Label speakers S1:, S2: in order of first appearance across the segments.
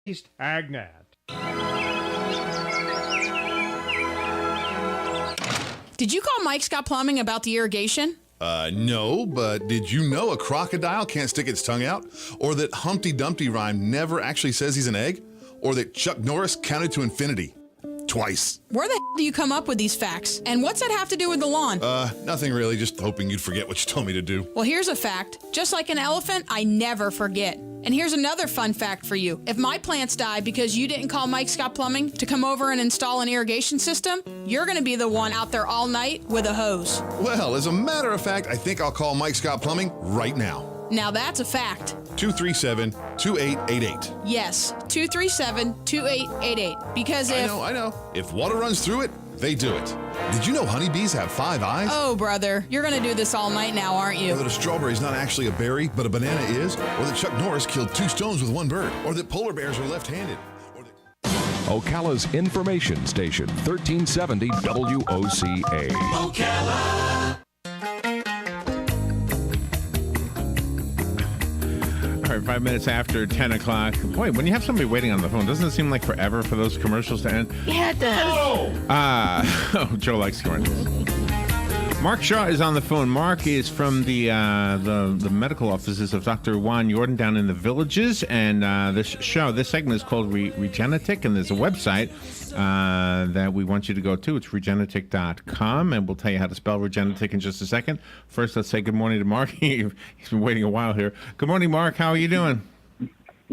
S1: Agnat.
S2: Did you call Mike Scott Plumbing about the irrigation?
S3: No, but did you know a crocodile can't stick its tongue out? Or that Humpty Dumpty rhyme never actually says he's an egg? Or that Chuck Norris counted to infinity? Twice.
S2: Where the hell do you come up with these facts? And what's that have to do with the lawn?
S3: Nothing really, just hoping you'd forget what you told me to do.
S2: Well, here's a fact. Just like an elephant, I never forget. And here's another fun fact for you. If my plants die because you didn't call Mike Scott Plumbing to come over and install an irrigation system, you're going to be the one out there all night with a hose.
S3: Well, as a matter of fact, I think I'll call Mike Scott Plumbing right now.
S2: Now that's a fact.
S3: 237-2888.
S2: Yes, 237-2888. Because if...
S3: I know. If water runs through it, they do it. Did you know honeybees have 5 eyes?
S2: Oh, brother, you're going to do this all night now, aren't you?
S3: Or that a strawberry's not actually a berry, but a banana is? Or that Chuck Norris killed 2 stones with 1 bird? Or that polar bears are left-handed?
S4: Ocala's information station, 1370 WOCA.
S5: Ocala.
S1: All right, 5 minutes after 10 o'clock. Boy, when you have somebody waiting on the phone, doesn't it seem like forever for those commercials to end?
S2: Yeah, it does.
S1: Joe likes commercials. Mark Shaw is on the phone. Mark is from the medical offices of Dr. Juan Yordan down in the Villages, and this segment is called Regenetiq, and there's a website that we want you to go to. It's Regenetiq.com, and we'll tell you how to spell Regenetiq in just a second. First, let's say good morning to Mark. He's been waiting a while here. Good morning, Mark. How are you doing?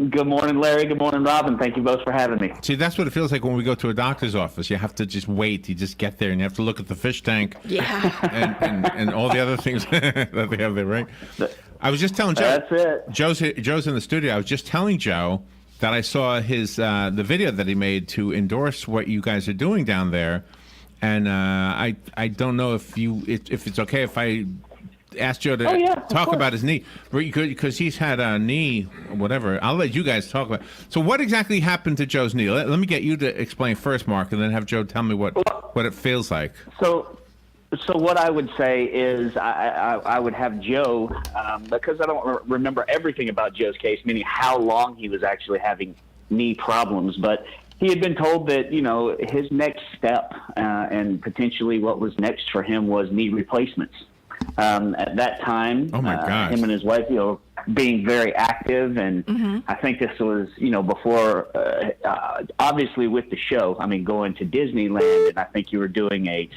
S6: Good morning, Larry. Good morning, Robin. Thank you both for having me.
S1: See, that's what it feels like when we go to a doctor's office. You have to just wait. You just get there, and you have to look at the fish tank.
S2: Yeah.
S1: and all the other things that they have there, right? I was just telling Joe.
S6: That's it.
S1: Joe's in the studio. I was just telling Joe that I saw his the video that he made to endorse what you guys are doing down there, and I don't know if it's okay if I asked Joe to talk about his knee, because he's had a knee, whatever. I'll let you guys talk about it. So what exactly happened to Joe's knee? Let me get you to explain first, Mark, and then have Joe tell me what it feels like.
S6: So what I would say is I would have Joe, because I don't remember everything about Joe's case, meaning how long he was actually having knee problems, but he had been told that, his next step and potentially what was next for him was knee replacements. At that time,
S1: oh my gosh,
S6: him and his wife, being very active, and I think this was, before, obviously with the show, going to Disneyland, and I think you were doing a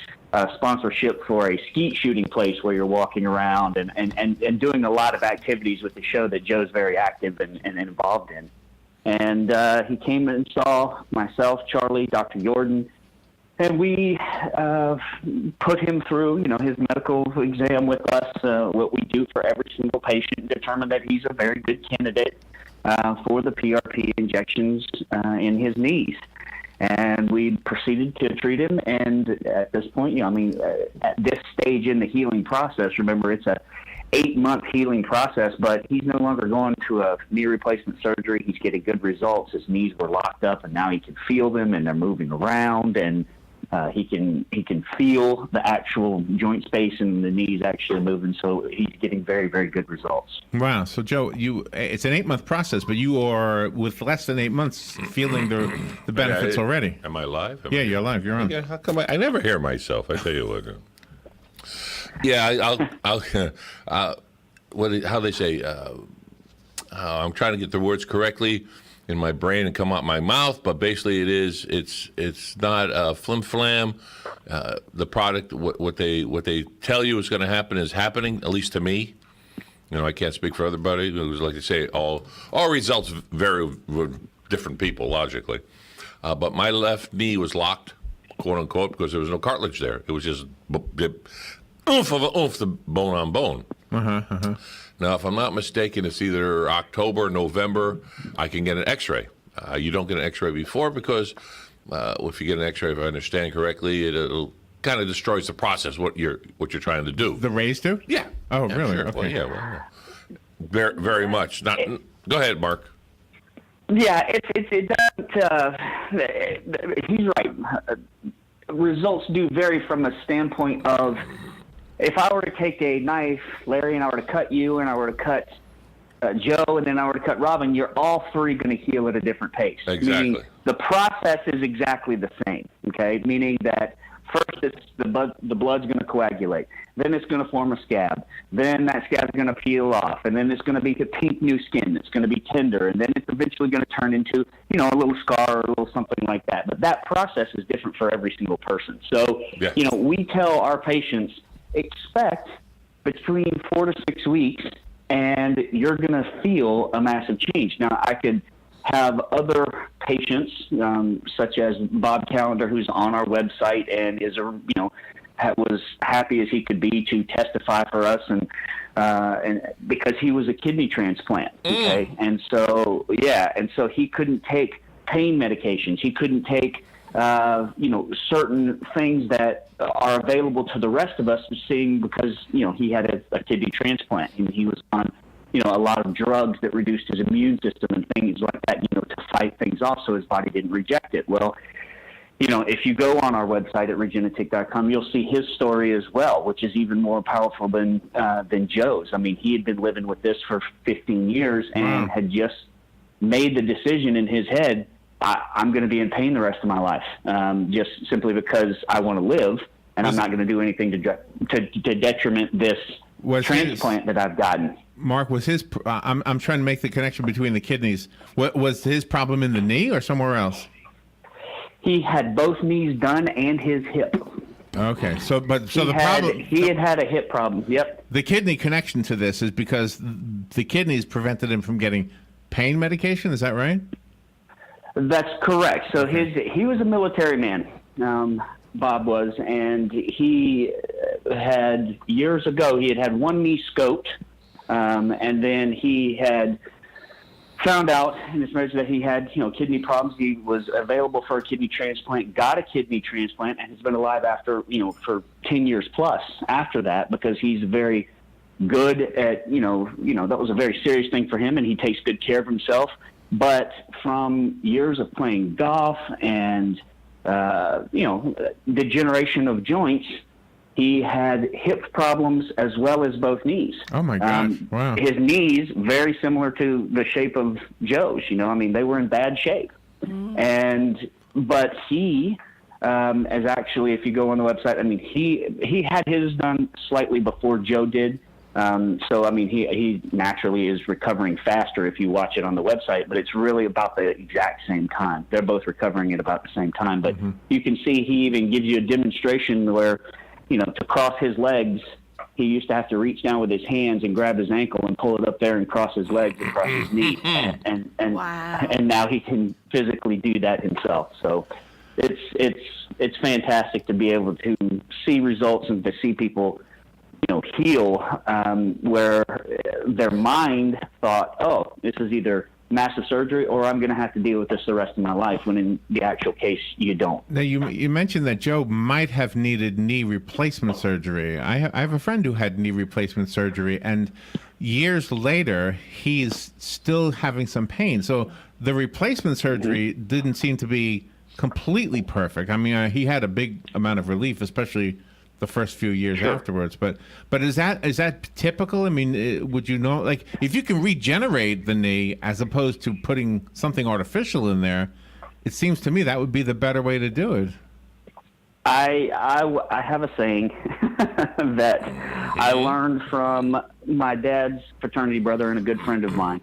S6: sponsorship for a skeet shooting place where you're walking around and doing a lot of activities with the show that Joe's very active and involved in. And he came and saw myself, Charlie, Dr. Yordan, and we put him through, his medical exam with us, what we do for every single patient, determined that he's a very good candidate for the PRP injections in his knees. And we proceeded to treat him. And at this point, at this stage in the healing process, remember it's a 8-month healing process, but he's no longer going to a knee replacement surgery. He's getting good results. His knees were locked up, and now he can feel them, and they're moving around, and he can feel the actual joint space in the knees actually moving. So he's getting very, very good results.
S1: Wow. So Joe, it's an 8-month process, but you are, with less than 8 months, feeling the benefits already.
S7: Am I live?
S1: You're live. You're on.
S7: Yeah, how come I never hear myself? I tell you what. Yeah, how they say? I'm trying to get the words correctly in my brain and come out my mouth, but basically it's not flim flam. The product, what they tell you is going to happen is happening, at least to me. I can't speak for everybody. It was like they say, all results vary with different people logically. But my left knee was locked, quote unquote, because there was no cartilage there. It was just oomph of oomph, the bone on bone. Now, if I'm not mistaken, it's either October or November. I can get an X-ray. You don't get an X-ray before because if you get an X-ray, if I understand correctly, it'll kind of destroys the process. What you're trying to do.
S1: The rays do?
S7: Yeah.
S1: Oh,
S7: yeah,
S1: really?
S7: Sure.
S1: Okay.
S7: Well, very, very much. Not. Go ahead, Mark.
S6: Yeah, it doesn't. He's right. Results do vary from a standpoint of, if I were to take a knife, Larry, and I were to cut you, and I were to cut Joe and then I were to cut Robin, you're all three going to heal at a different pace.
S7: Exactly.
S6: Meaning the process is exactly the same, okay? Meaning that first the blood's going to coagulate. Then it's going to form a scab. Then that scab's going to peel off. And then it's going to be the pink new skin that's going to be tender. And then it's eventually going to turn into, a little scar or a little something like that. But that process is different for every single person. So,
S7: Yes.
S6: We tell our patients, expect between 4 to 6 weeks, and you're going to feel a massive change. Now, I could have other patients, such as Bob Callender, who's on our website and is was happy as he could be to testify for us, and because he was a kidney transplant, okay, and so he couldn't take pain medications, he couldn't take certain things that are available to the rest of us, seeing because he had a kidney transplant and he was on a lot of drugs that reduced his immune system and things like that, to fight things off so his body didn't reject it. Well, if you go on our website at Regenetiq.com, you'll see his story as well, which is even more powerful than Joe's. I mean, he had been living with this for 15 years and had just made the decision in his head, I'm going to be in pain the rest of my life, just simply because I want to live, and I'm not going to do anything to detriment this transplant that I've gotten.
S1: Mark, was his? I'm trying to make the connection between the kidneys. What was his problem in the knee or somewhere else?
S6: He had both knees done and his hip.
S1: Okay, the problem
S6: he had a hip problem. Yep.
S1: The kidney connection to this is because the kidneys prevented him from getting pain medication. Is that right?
S6: That's correct. So he was a military man. Bob was, and he had years ago he had one knee scoped, and then he had found out in his marriage that he had kidney problems. He was available for a kidney transplant, got a kidney transplant, and has been alive after for 10 years plus after that, because he's very good at that was a very serious thing for him, and he takes good care of himself. But from years of playing golf and degeneration of joints, he had hip problems as well as both knees.
S1: Oh my gosh! Wow.
S6: His knees very similar to the shape of Joe's. They were in bad shape. But he, as actually, if you go on the website, he had his done slightly before Joe did. He naturally is recovering faster if you watch it on the website, but it's really about the exact same time. They're both recovering at about the same time. But you can see he even gives you a demonstration where, to cross his legs, he used to have to reach down with his hands and grab his ankle and pull it up there and cross his legs and cross his knee. And now he can physically do that himself. So it's fantastic to be able to see results and to see people heal, where their mind thought, oh, this is either massive surgery or I'm going to have to deal with this the rest of my life, when in the actual case, you don't.
S1: Now, you mentioned that Joe might have needed knee replacement surgery. I have a friend who had knee replacement surgery, and years later, he's still having some pain. So the replacement surgery didn't seem to be completely perfect. He had a big amount of relief, especially the first few years afterwards, but is that typical? Would you know, like, if you can regenerate the knee as opposed to putting something artificial in there, it seems to me that would be the better way to do it.
S6: I have a saying that I learned from my dad's fraternity brother and a good friend of mine.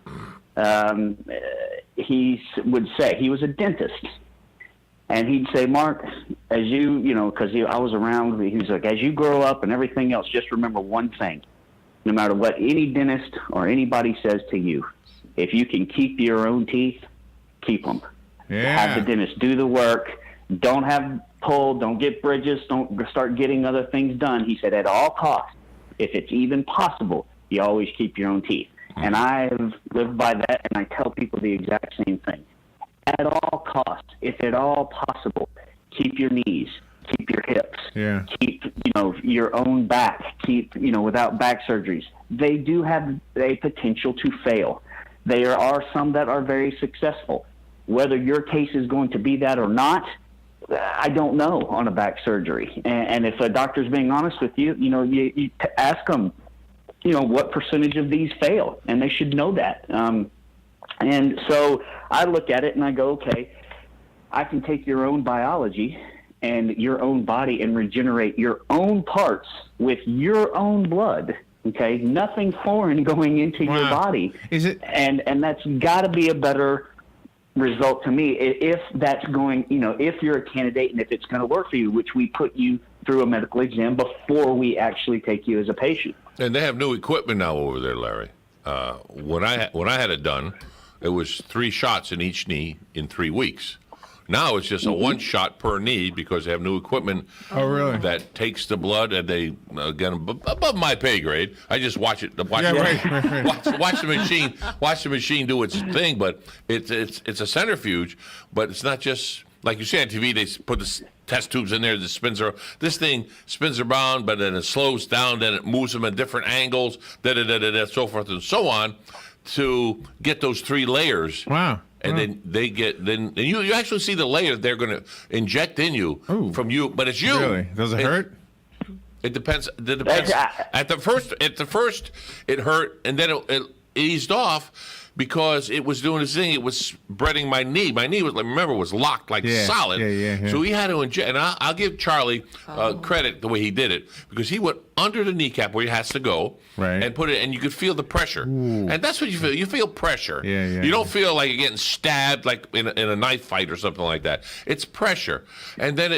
S6: He would say, he was a dentist. And he'd say, Mark, as because I was around, he was like, as you grow up and everything else, just remember one thing. No matter what any dentist or anybody says to you, if you can keep your own teeth, keep them.
S1: Yeah.
S6: Have the dentist do the work. Don't have pull. Don't get bridges. Don't start getting other things done. He said, at all costs, if it's even possible, you always keep your own teeth. And I've lived by that, and I tell people the exact same thing. At all costs, if at all possible, keep your knees, keep your hips, keep your own back, keep without back surgeries. They do have a potential to fail. There are some that are very successful. Whether your case is going to be that or not, I don't know on a back surgery. And if a doctor's being honest with you, you ask them, what percentage of these fail, and they should know that. And so I look at it and I go, okay, I can take your own biology and your own body and regenerate your own parts with your own blood. Okay, nothing foreign going into your body.
S1: Is it?
S6: And that's got to be a better result to me if that's going, if you're a candidate and if it's going to work for you, which we put you through a medical exam before we actually take you as a patient.
S7: And they have new equipment now over there, Larry. When I had it done, it was 3 shots in each knee in 3 weeks. Now it's just a 1 shot per knee because they have new equipment.
S1: Oh, really?
S7: That takes the blood, and they again above my pay grade. I just watch it. Watch the machine do its thing. But it's a centrifuge. But it's not just like you see on TV. They put the test tubes in there that spins around. This thing spins around, but then it slows down. Then it moves them at different angles. So forth and so on, to get those 3 layers.
S1: Wow.
S7: And then they get and you actually see the layer they're going to inject in you from you, but it's you.
S1: Really? Does it hurt?
S7: It depends. At the first, it hurt, and then it eased off because it was doing this thing. It was spreading my knee. My knee was was locked solid.
S1: Yeah.
S7: So he had to inject. And I'll give Charlie credit the way he did it because he went under the kneecap where he has to go and put it, and you could feel the pressure. Ooh. And that's what you feel. You feel pressure.
S1: Yeah.
S7: You don't feel like you're getting stabbed like in a knife fight or something like that. It's pressure, and then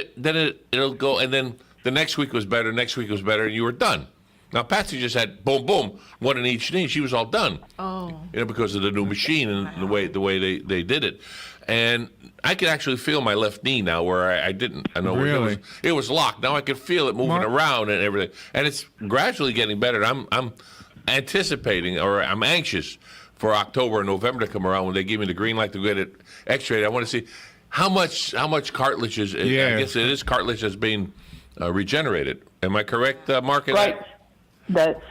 S7: it'll go, and then the next week was better. Next week was better, and you were done. Now, Patsy just had boom, boom, 1 in each knee. She was all done. Oh. Because of the new machine and the way they did it. And I can actually feel my left knee now where I didn't. I know
S1: really?
S7: It was locked. Now I can feel it moving around and everything. And it's gradually getting better. I'm anticipating, or I'm anxious for October and November to come around when they give me the green light to get it x-rayed. I want to see how much cartilage is. I guess it is cartilage that's being regenerated. Am I correct, Mark?
S6: Right. That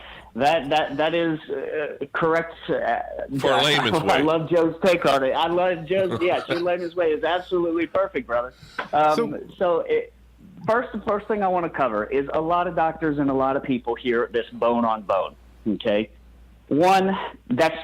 S6: is correct.
S7: For a layman's way.
S6: I love Joe's take on it. I love Joe's. Yeah, Joe layman's way is absolutely perfect, brother. The first thing I want to cover is a lot of doctors and a lot of people hear this bone on bone. Okay, one, that's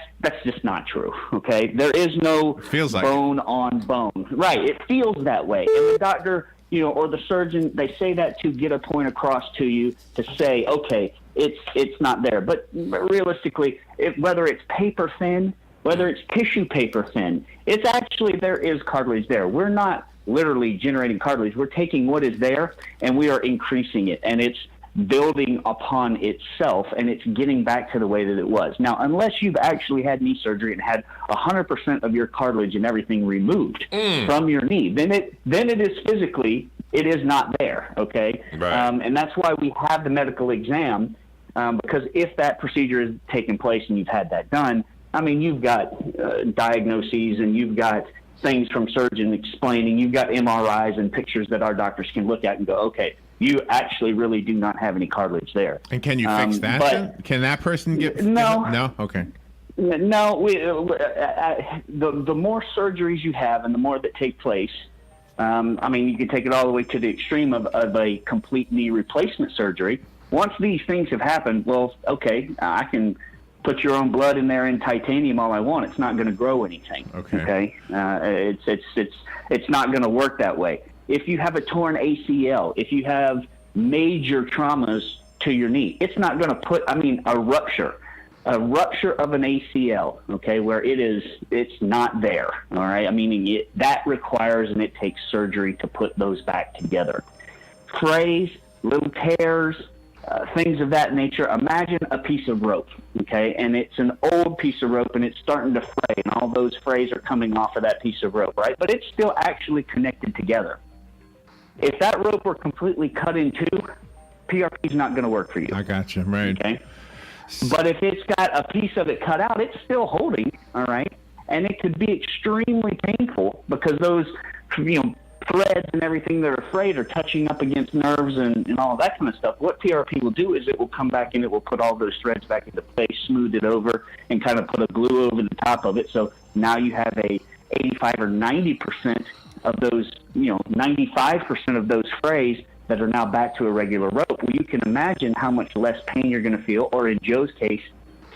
S6: just not true. Okay, there is no bone on bone. Right, it feels that way, and the doctor, or the surgeon, they say that to get a point across to you to say, okay, it's not there. But realistically, whether it's paper thin, whether it's tissue paper thin, it's actually, there is cartilage there. We're not literally generating cartilage. We're taking what is there and we are increasing it, and it's building upon itself, and it's getting back to the way that it was. Now, unless you've actually had knee surgery and had 100% of your cartilage and everything removed from your knee, then it is physically, it is not there, okay?
S7: Right.
S6: And that's why we have the medical exam, because if that procedure is taking place and you've had that done, I mean, you've got diagnoses and you've got things from surgeons explaining, you've got MRIs and pictures that our doctors can look at and go, okay, you actually really do not have any cartilage there.
S1: And can you fix that? But, can that person get?
S6: No.
S1: No. Okay.
S6: No. The more surgeries you have, and the more that take place. I mean, you can take it all the way to the extreme of a complete knee replacement surgery. Once these things have happened, well, okay, I can put your own blood in there in titanium all I want. It's not going to grow anything. Okay. It's not going to work that way. If you have a torn ACL, if you have major traumas to your knee, it's not going to a rupture of an ACL, okay, where it's not there, all right? I mean, that requires, and it takes surgery to put those back together. Frays, little tears, things of that nature. Imagine a piece of rope, okay, and it's an old piece of rope, and it's starting to fray, and all those frays are coming off of that piece of rope, right? But it's still actually connected together. If that rope were completely cut in two, PRP is not going to work for you.
S1: I got you, right.
S6: Okay. But if it's got a piece of it cut out, it's still holding, all right? And it could be extremely painful because those, threads and everything that are frayed are touching up against nerves and all that kind of stuff. What PRP will do is it will come back and it will put all those threads back into place, smooth it over, and kind of put a glue over the top of it. So now you have a 85 or 90% of those, 95% of those frays that are now back to a regular rope. Well, you can imagine how much less pain you're going to feel, or in Joe's case,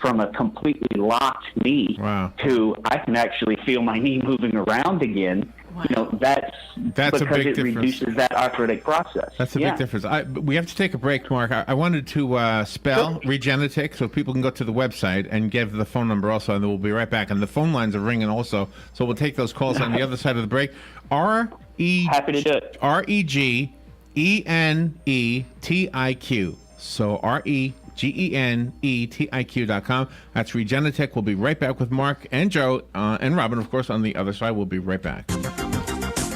S6: from a completely locked knee to I can actually feel my knee moving around again. Wow. You know, that's because
S1: a big
S6: it
S1: difference.
S6: Reduces that arthritic process.
S1: That's a big difference. We have to take a break, Mark. I wanted to spell Regenetiq so people can go to the website and give the phone number also, and then we'll be right back. And the phone lines are ringing also, so we'll take those calls on the other side of the break.
S6: Happy to do it.
S1: Regenetiq. So Regenetiq.com. That's Regenetiq. We'll be right back with Mark and Joe and Robin, of course, on the other side. We'll be right back.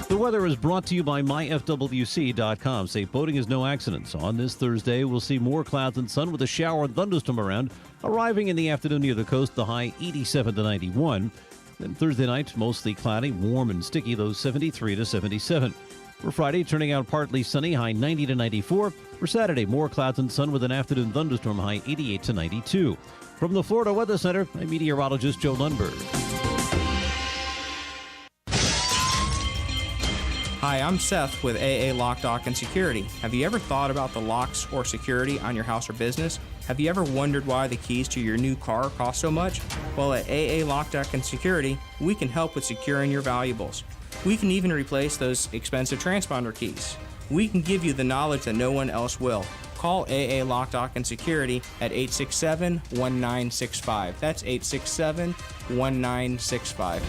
S8: The weather is brought to you by myfwc.com. Safe boating is no accidents. On this Thursday, we'll see more clouds and sun with a shower and thunderstorm around. Arriving in the afternoon near the coast, the high 87 to 91. Then Thursday night, mostly cloudy, warm and sticky, lows 73 to 77. For Friday, turning out partly sunny, high 90 to 94. For Saturday, more clouds and sun with an afternoon thunderstorm, high 88 to 92. From the Florida Weather Center, I'm meteorologist Joe Lundberg.
S9: Hi, I'm Seth with AA Lock, Dock, and Security. Have you ever thought about the locks or security on your house or business? Have you ever wondered why the keys to your new car cost so much? Well, at AA Lock, Dock, and Security, we can help with securing your valuables. We can even replace those expensive transponder keys. We can give you the knowledge that no one else will. Call AA Lock, Dock, and Security at 867-1965. That's 867-1965.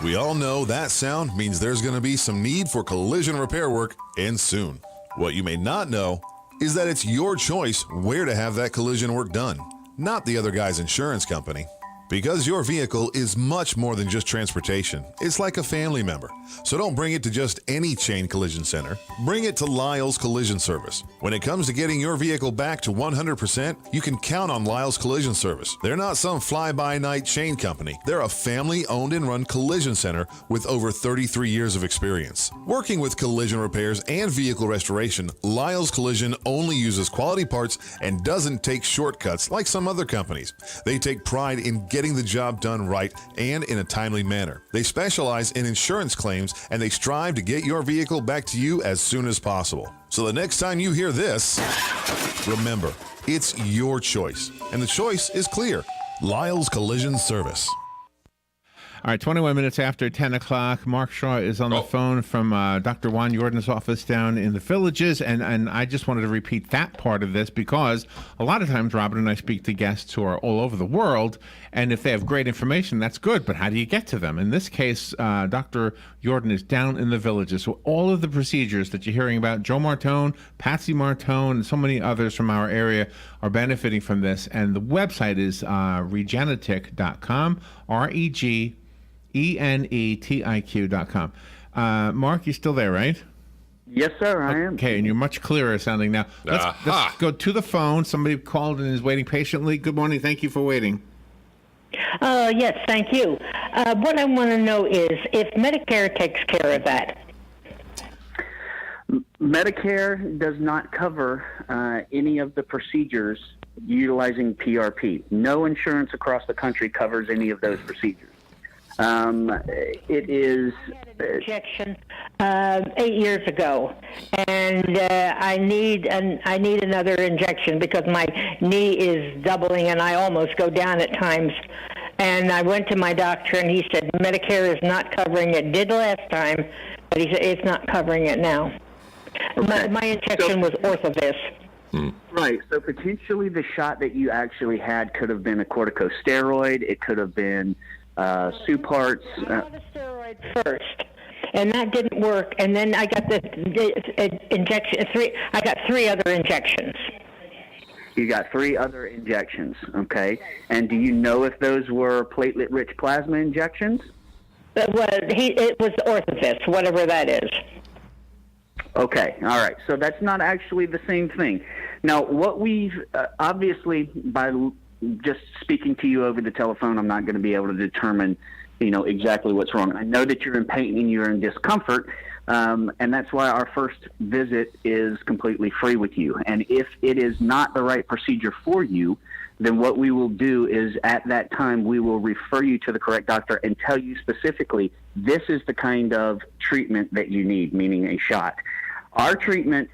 S3: We all know that sound means there's going to be some need for collision repair work, and soon. What you may not know is that it's your choice where to have that collision work done, not the other guy's insurance company. Because your vehicle is much more than just transportation. It's like a family member. So don't bring it to just any chain collision center. Bring it to Lyle's Collision Service. When it comes to getting your vehicle back to 100%, you can count on Lyle's Collision Service. They're not some fly-by-night chain company. They're a family-owned and run collision center with over 33 years of experience. Working with collision repairs and vehicle restoration, Lyle's Collision only uses quality parts and doesn't take shortcuts like some other companies. They take pride in getting the job done right and in a timely manner. They specialize in insurance claims and they strive to get your vehicle back to you as soon as possible. So the next time you hear this, remember, it's your choice. And the choice is clear. Lyle's Collision Service.
S1: All right, 21 minutes after 10 o'clock. Mark Shaw is on the phone from Dr. Juan Yordan's office down in the Villages. And I just wanted to repeat that part of this because a lot of times Robin and I speak to guests who are all over the world. And if they have great information, that's good. But how do you get to them? In this case, Dr. Yordan is down in the Villages. So all of the procedures that you're hearing about, Joe Martone, Patsy Martone, and so many others from our area are benefiting from this. And the website is Regenetiq.com, Regenetiq.com. Mark, you're still there, right?
S6: Yes, sir, I am.
S1: Okay, and you're much clearer sounding now. Let's go to the phone. Somebody called and is waiting patiently. Good morning. Thank you for waiting.
S10: Yes, thank you. What I want to know is if Medicare takes care of that.
S6: Medicare does not cover any of the procedures utilizing PRP. No insurance across the country covers any of those procedures. It is
S10: injection 8 years ago, and I need another injection because my knee is doubling and I almost go down at times. And I went to my doctor and he said Medicare is not covering it. Did last time, but he said it's not covering it now.
S6: Okay.
S10: My injection was Orthovis.
S6: Right. So potentially the shot that you actually had could have been a corticosteroid. It could have been Suparts.
S10: I got a steroid first, and that didn't work. And then I got the injection. I got 3 other injections.
S6: You got 3 other injections, okay? And do you know if those were platelet-rich plasma injections?
S10: It was Orthovis, whatever that is.
S6: Okay, all right. So that's not actually the same thing. Now, what we've obviously by just speaking to you over the telephone, I'm not going to be able to determine, exactly what's wrong. I know that you're in pain and you're in discomfort, And that's why our first visit is completely free with you. And if it is not the right procedure for you, then what we will do is at that time we will refer you to the correct doctor and tell you specifically, this is the kind of treatment that you need, meaning a shot. Our treatment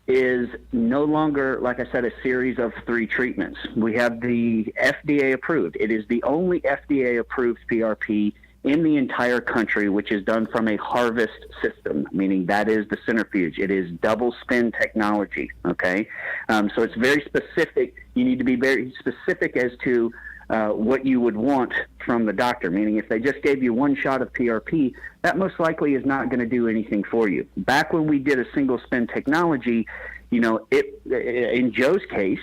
S6: is no longer, like I said, a series of 3 treatments. We have the FDA approved. It is the only FDA approved PRP in the entire country, which is done from a harvest system, meaning that is the centrifuge. It is double spin technology, okay? So it's very specific. You need to be very specific as to what you would want from the doctor, meaning if they just gave you 1 shot of PRP, that most likely is not going to do anything for you. Back when we did a single spin technology, in Joe's case,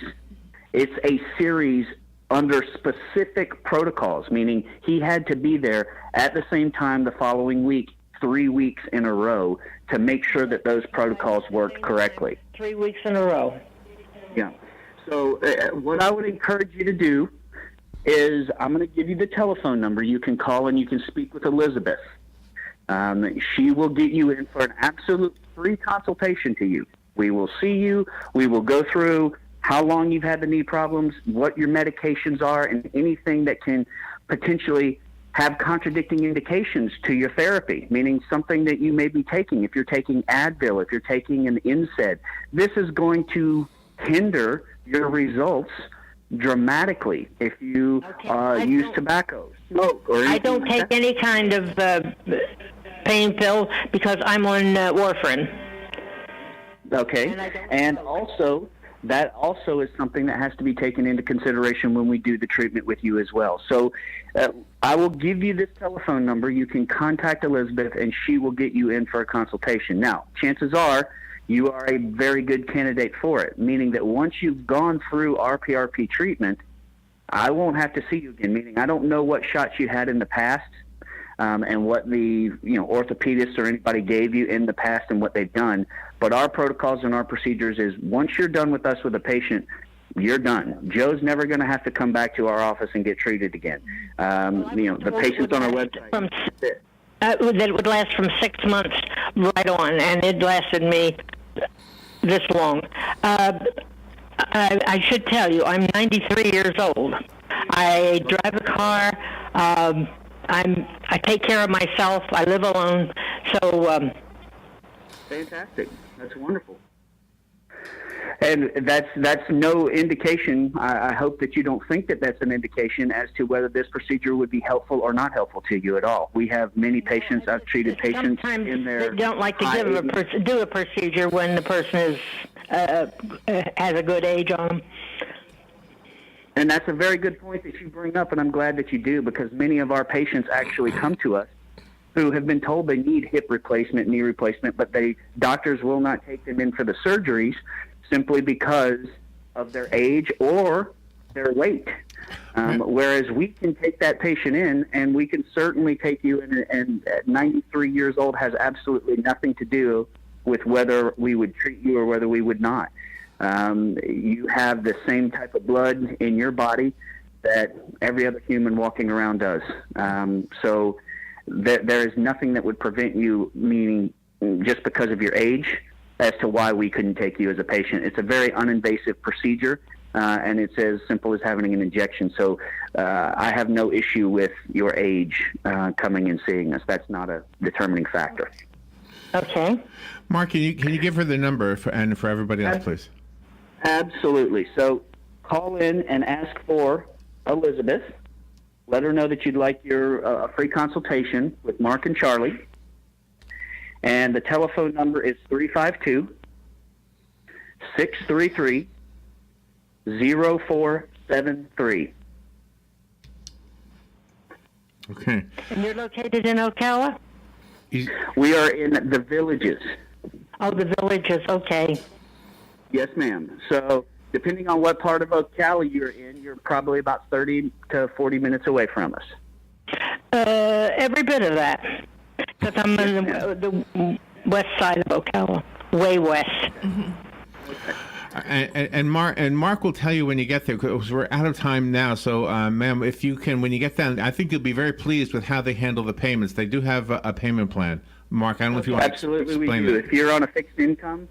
S6: it's a series under specific protocols, meaning he had to be there at the same time the following week, 3 weeks in a row, to make sure that those protocols worked correctly.
S10: 3 weeks in a row.
S6: Yeah. So what I would encourage you to do is I'm going to give you the telephone number. You can call and you can speak with Elizabeth. She will get you in for an absolute free consultation to you. We will see you. We will go through how long you've had the knee problems, what your medications are, and anything that can potentially have contradicting indications to your therapy, meaning something that you may be taking. If you're taking Advil, if you're taking an NSAID, this is going to hinder your results dramatically if you use tobacco, smoke, or anything.
S10: I don't take any kind of pain pill because I'm on warfarin.
S6: Okay, and also that also is something that has to be taken into consideration when we do the treatment with you as well. So I will give you this telephone number. You can contact Elizabeth, and she will get you in for a consultation. Now, chances are you are a very good candidate for it, meaning that once you've gone through our PRP treatment, I won't have to see you again, meaning I don't know what shots you had in the past and what the orthopedist or anybody gave you in the past and what they've done. But our protocols and our procedures is once you're done with us with a patient, you're done. Joe's never going to have to come back to our office and get treated again. The patients on our website.
S10: That would last from 6 months right on, and it lasted me this long. I should tell you, I'm 93 years old. I drive a car. I take care of myself. I live alone. So.
S6: Fantastic. That's wonderful. And that's no indication. I hope that you don't think that that's an indication as to whether this procedure would be helpful or not helpful to you at all. We have many patients. I've treated patients
S10: sometimes
S6: in their.
S10: They don't like to do a procedure when the person is has a good age on them.
S6: And that's a very good point that you bring up, and I'm glad that you do, because many of our patients actually come to us who have been told they need hip replacement, knee replacement, but doctors will not take them in for the surgeries simply because of their age or their weight. Whereas we can take that patient in, and we can certainly take you in, and at 93 years old has absolutely nothing to do with whether we would treat you or whether we would not. You have the same type of blood in your body that every other human walking around does. So there is nothing that would prevent you, meaning just because of your age, as to why we couldn't take you as a patient. It's a very uninvasive procedure, and it's as simple as having an injection. So I have no issue with your age coming and seeing us. That's not a determining factor.
S10: Okay.
S1: Mark, can you give her the number and for everybody else, please?
S6: Absolutely. So call in and ask for Elizabeth. Let her know that you'd like your free consultation with Mark and Charlie. And the telephone number is 352-633-0473.
S1: Okay.
S10: And you're located in Ocala?
S6: We are in the Villages.
S10: Oh, the Villages. Okay.
S6: Yes, ma'am. So depending on what part of Ocala you're in, you're probably about 30 to 40 minutes away from us.
S10: Every bit of that. Because I'm on the west side of Ocala, way west.
S1: Mm-hmm. And Mark will tell you when you get there, because we're out of time now. So, ma'am, if you can, when you get down, I think you'll be very pleased with how they handle the payments. They do have a payment plan Mark, I don't know if you want
S6: Absolutely,
S1: to
S6: we
S1: explain
S6: do.
S1: that.
S6: If you're on a fixed income,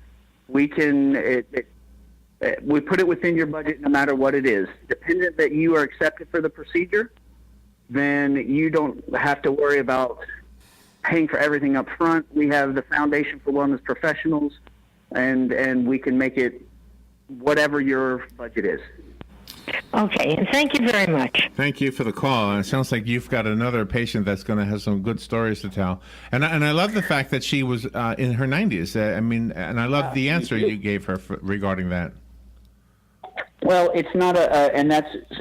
S6: we can we put it within your budget no matter what it is. Dependent that you are accepted for the procedure, then you don't have to worry about paying for everything up front. We have the Foundation for Wellness Professionals, and we can make it whatever your budget is.
S10: Okay, and thank you very much.
S1: Thank you for the call. It sounds like you've got another patient that's going to have some good stories to tell. And I love the fact that she was in her 90s. And I love the answer you gave her regarding that.
S6: Well, it's not and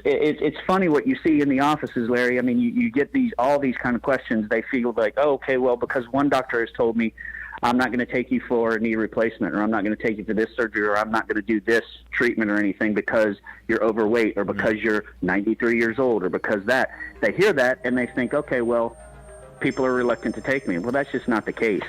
S6: it's funny what you see in the offices, Larry. I mean, you get all these kind of questions. They feel like, oh, okay, well, because one doctor has told me I'm not going to take you for a knee replacement, or I'm not going to take you for this surgery, or I'm not going to do this treatment or anything because you're overweight, or because you're 93 years old, or because that. They hear that and they think, okay, well, people are reluctant to take me. Well, that's just not the case.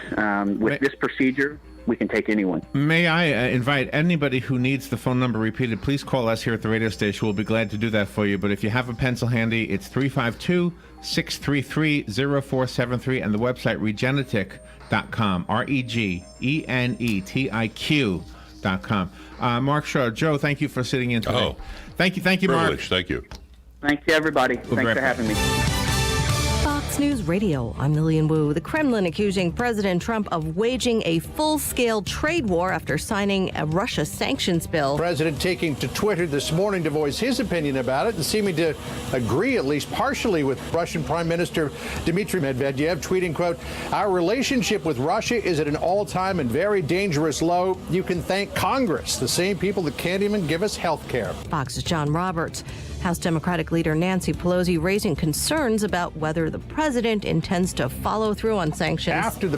S6: With this procedure, we can take anyone.
S1: May I invite anybody who needs the phone number repeated, please call us here at the radio station. We'll be glad to do that for you. But if you have a pencil handy, it's 352-633-0473 and the website Regenetiq.com, Regenetiq.com. Mark Shaw, Joe, thank you for sitting in today.
S7: Oh,
S1: thank you, Mark.
S7: privilege. Thank you.
S6: Thank you, everybody. Thanks for having me.
S11: Fox News Radio, I'm Lillian Wu. The Kremlin accusing President Trump of waging a full-scale trade war after signing a Russia sanctions bill.
S12: President taking to Twitter this morning to voice his opinion about it and seeming to agree at least partially with Russian Prime Minister Dmitry Medvedev, tweeting, quote, "Our relationship with Russia is at an all-time and very dangerous low. You can thank Congress, the same people that can't even give us health care."
S11: Fox's John Roberts. House Democratic leader Nancy Pelosi raising concerns about whether the president intends to follow through on sanctions.
S12: After the